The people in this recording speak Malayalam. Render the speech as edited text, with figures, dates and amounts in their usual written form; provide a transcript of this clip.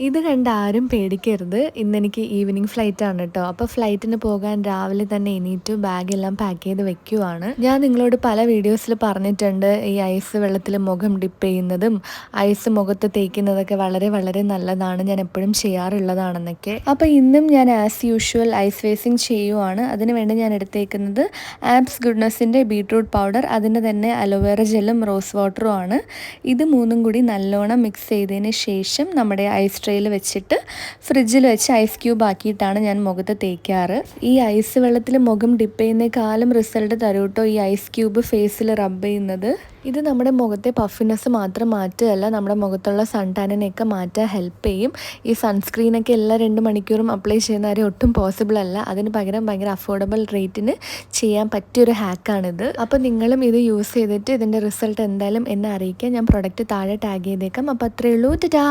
ഇത് കണ്ട് ആരും പേടിക്കരുത്. ഇന്നെനിക്ക് ഈവനിങ് ഫ്ലൈറ്റാണ് കേട്ടോ. അപ്പോൾ ഫ്ലൈറ്റിന് പോകാൻ രാവിലെ തന്നെ എണീറ്റു ബാഗെല്ലാം പാക്ക് ചെയ്ത് വെക്കുവാണ്. ഞാൻ നിങ്ങളോട് പല വീഡിയോസിൽ പറഞ്ഞിട്ടുണ്ട് ഈ ഐസ് വെള്ളത്തിൽ മുഖം ഡിപ്പ് ചെയ്യുന്നതും ഐസ് മുഖത്ത് തേക്കുന്നതൊക്കെ വളരെ വളരെ നല്ലതാണ്. ഞാൻ എപ്പോഴും ചെയ്യാറുള്ളതാണെന്നൊക്കെ. അപ്പോൾ ഇന്നും ഞാൻ ആസ് യൂഷ്വൽ ഐസ് ഫേസിങ് ചെയ്യുവാണ്. അതിനുവേണ്ടി ഞാൻ എടുത്തേക്കുന്നത് ആപ്സ് ഗുഡ്നസിൻ്റെ ബീട്രൂട്ട് പൗഡർ, അതിൻ്റെ തന്നെ അലോവേറ ജെല്ലും റോസ് വാട്ടറും ആണ്. ഇത് മൂന്നും കൂടി നല്ലോണം മിക്സ് ചെയ്തതിന് ശേഷം നമ്മുടെ ഐസ് ട്രേയിൽ വെച്ചിട്ട് ഫ്രിഡ്ജിൽ വെച്ച് ഐസ് ക്യൂബ് ആക്കിയിട്ടാണ് ഞാൻ മുഖത്ത് തേക്കാറ്. ഈ ഐസ് വെള്ളത്തിൽ മുഖം ഡിപ്പ് ചെയ്യുന്നേക്കാളും റിസൾട്ട് തരൂട്ടോ ഈ ഐസ് ക്യൂബ് ഫേസിൽ റബ്ബ് ചെയ്യുന്നത്. ഇത് നമ്മുടെ മുഖത്തെ പഫിനെസ് മാത്രം മാറ്റുകയല്ല, നമ്മുടെ മുഖത്തുള്ള സൺ ടാനിനെയൊക്കെ മാറ്റാൻ ഹെൽപ്പ് ചെയ്യും. ഈ സൺസ്ക്രീനൊക്കെ എല്ലാ 2 മണിക്കൂറും അപ്ലൈ ചെയ്യുന്ന കാര്യം ഒട്ടും പോസിബിൾ അല്ല. അതിന് പകരം ഭയങ്കര അഫോർഡബിൾ റേറ്റിന് ചെയ്യാൻ പറ്റിയൊരു ഹാക്കാണിത്. അപ്പോൾ നിങ്ങളും ഇത് യൂസ് ചെയ്തിട്ട് ഇതിൻ്റെ റിസൾട്ട് എന്തായാലും എന്നെ അറിയിക്കുക. ഞാൻ പ്രൊഡക്റ്റ് താഴെ ടാഗ് ചെയ്തേക്കാം. അപ്പോൾ അത്രയേ ഉള്ളൂ. ടാ.